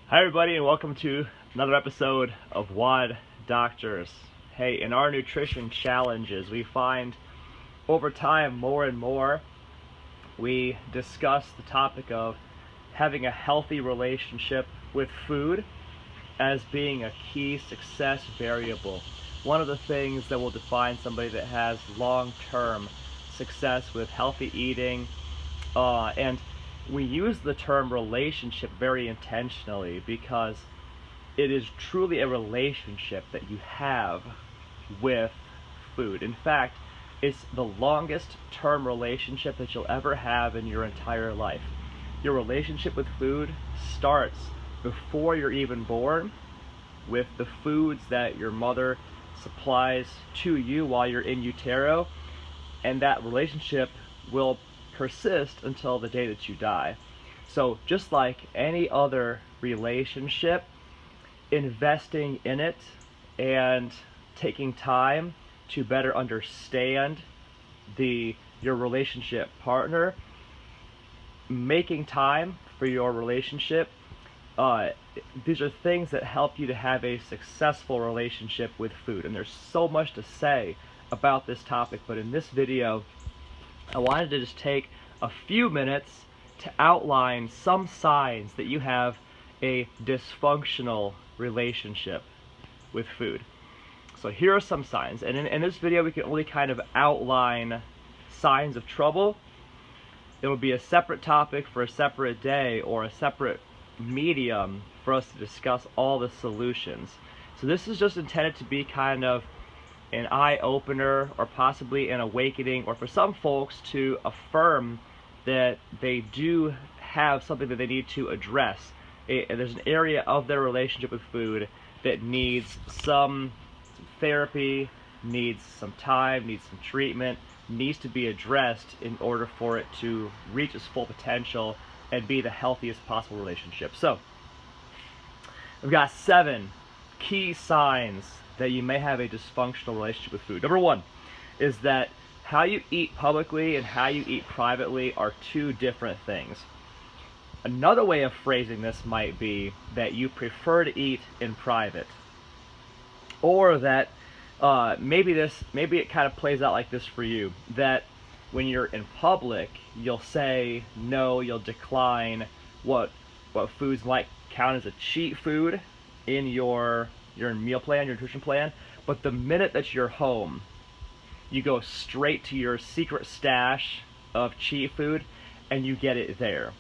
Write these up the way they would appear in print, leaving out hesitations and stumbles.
Hi everybody, and welcome to another episode of WOD Doctors. Hey, in our nutrition challenges, we find over time more and more we discuss the topic of having a healthy relationship with food as being a key success variable. One of the things that will define somebody that has long-term success with healthy eating, and we use the term relationship very intentionally because it is truly a relationship that you have with food. In fact, it's the longest term relationship that you'll ever have in your entire life. Your relationship with food starts before you're even born with the foods that your mother supplies to you while you're in utero, and that relationship will persist until the day that you die. So just like any other relationship, investing in it and taking time to better understand your relationship partner, making time for your relationship, these are things that help you to have a successful relationship with food. And there's so much to say about this topic, but in this video I wanted to just take a few minutes to outline some signs that you have a dysfunctional relationship with food. So here are some signs, and in this video we can only kind of outline signs of trouble. It will be a separate topic for a separate day or a separate medium for us to discuss all the solutions. So this is just intended to be kind of an eye-opener or possibly an awakening, or for some folks to affirm that they do have something that they need to address. There's an area of their relationship with food that needs some therapy, needs some time, needs some treatment, needs to be addressed in order for it to reach its full potential and be the healthiest possible relationship. So, I've got 7 key signs that you may have a dysfunctional relationship with food. Number 1 is that how you eat publicly and how you eat privately are 2 different things. Another way of phrasing this might be that you prefer to eat in private, or that maybe it kind of plays out like this for you, that when you're in public you'll say no, you'll decline what foods might count as a cheat food in your meal plan, your nutrition plan, but the minute that you're home, you go straight to your secret stash of cheat food and you get it there.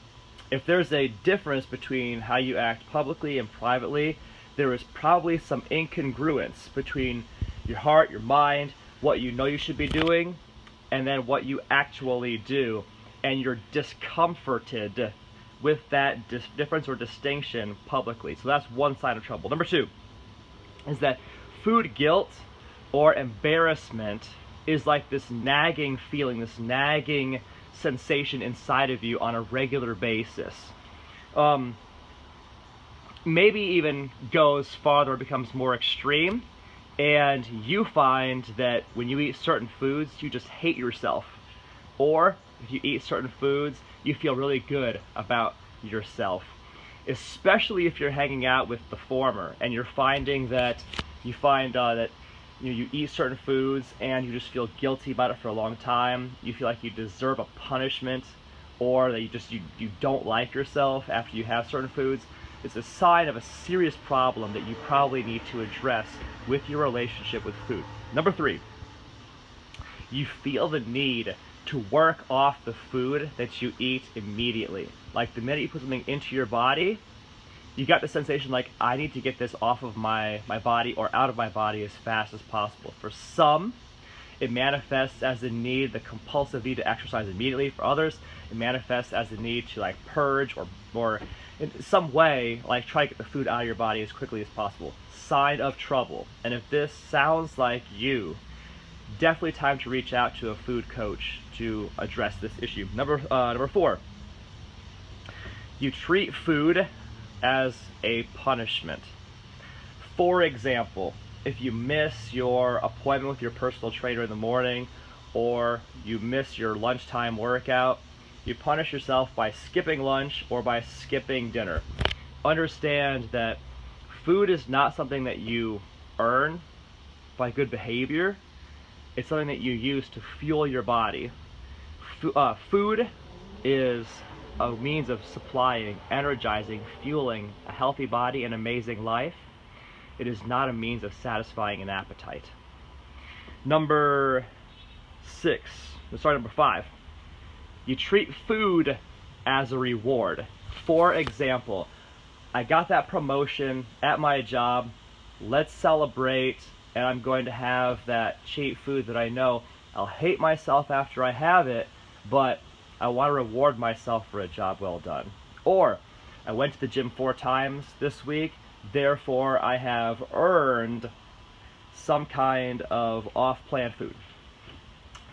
If there's a difference between how you act publicly and privately, there is probably some incongruence between your heart, your mind, what you know you should be doing, and then what you actually do, and you're discomforted with that difference or distinction publicly. So that's one sign of trouble. Number 2 is that food guilt or embarrassment is like this nagging feeling, this nagging sensation inside of you on a regular basis. Maybe even goes farther, becomes more extreme, and you find that when you eat certain foods, you just hate yourself. Or if you eat certain foods, you feel really good about yourself. Especially if you're hanging out with the former and you're finding that you eat certain foods and you just feel guilty about it for a long time. You feel like you deserve a punishment, or that you don't like yourself after you have certain foods. It's a sign of a serious problem that you probably need to address with your relationship with food. Number 3, you feel the need to work off the food that you eat immediately. Like the minute you put something into your body, you got the sensation like, I need to get this off of my body or out of my body as fast as possible. For some, it manifests as the compulsive need to exercise immediately. For others, it manifests as the need to like purge or in some way like try to get the food out of your body as quickly as possible. Sign of trouble. And if this sounds like you, definitely time to reach out to a food coach to address this issue. Number 4, you treat food as a punishment. For example, if you miss your appointment with your personal trainer in the morning, or you miss your lunchtime workout, you punish yourself by skipping lunch or by skipping dinner. understand that food is not something that you earn by good behavior. It's something that you use to fuel your body. Food is a means of supplying, energizing, fueling a healthy body and amazing life. It is not a means of satisfying an appetite. Number 5. You treat food as a reward. For example, I got that promotion at my job. Let's celebrate, and I'm going to have that cheap food that I know I'll hate myself after I have it, but I want to reward myself for a job well done. Or, I went to the gym 4 times this week, therefore I have earned some kind of off-plan food.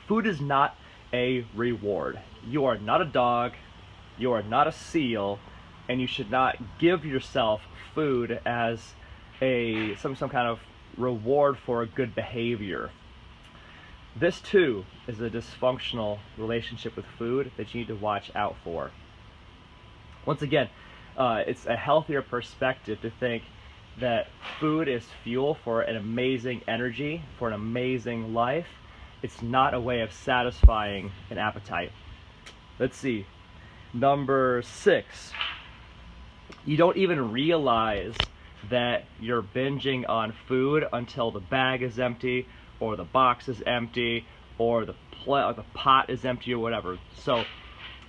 Food is not a reward. You are not a dog, you are not a seal, and you should not give yourself food as some kind of reward for good behavior. This too is a dysfunctional relationship with food that you need to watch out for. Once again, it's a healthier perspective to think that food is fuel for an amazing energy, for an amazing life. It's not a way of satisfying an appetite. Let's see. Number 6. You don't even realize that you're binging on food until the bag is empty, or the box is empty, or the pot is empty, or whatever. So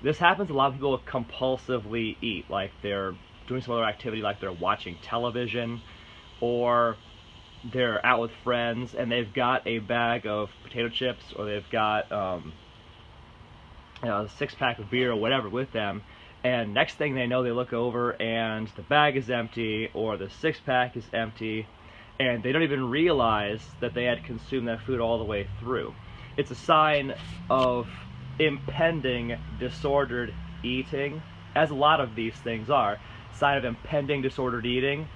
this happens. A lot of people compulsively eat, like they're doing some other activity, like they're watching television, or they're out with friends and they've got a bag of potato chips, or they've got a 6-pack of beer or whatever with them, and next thing they know, they look over and the bag is empty, or the 6-pack is empty, and they don't even realize that they had consumed that food all the way through. It's a sign of impending disordered eating, as a lot of these things are. Sign of impending disordered eating,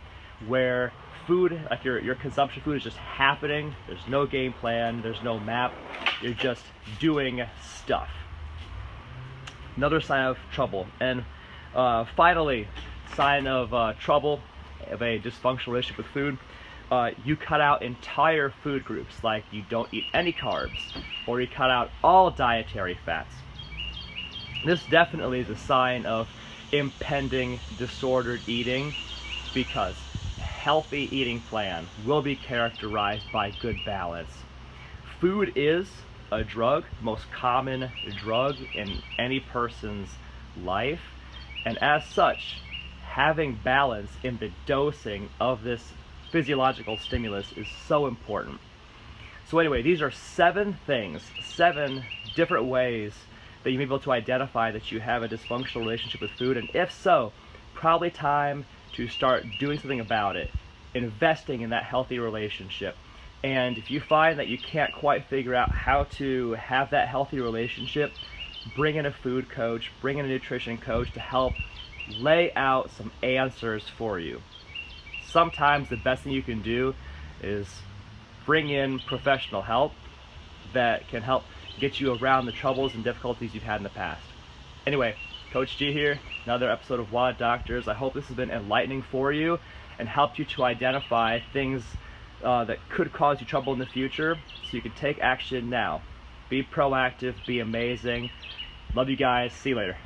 where food, like your consumption food, is just happening. There's no game plan, there's no map, you're just doing stuff. Another sign of trouble. And finally, sign of trouble, of a dysfunctional relationship with food, you cut out entire food groups, like you don't eat any carbs, or you cut out all dietary fats. This definitely is a sign of impending disordered eating, because a healthy eating plan will be characterized by good balance. Food is a drug, the most common drug in any person's life, and as such, having balance in the dosing of this physiological stimulus is so important. So anyway, these are 7 things, 7 different ways that you may be able to identify that you have a dysfunctional relationship with food, and if so, probably time to start doing something about it, investing in that healthy relationship. And if you find that you can't quite figure out how to have that healthy relationship, bring in a food coach, bring in a nutrition coach to help lay out some answers for you. Sometimes the best thing you can do is bring in professional help that can help get you around the troubles and difficulties you've had in the past. Anyway, Coach G here, another episode of WAD Doctors. I hope this has been enlightening for you and helped you to identify things that could cause you trouble in the future, so you can take action now. Be proactive, be amazing. Love you guys. See you later.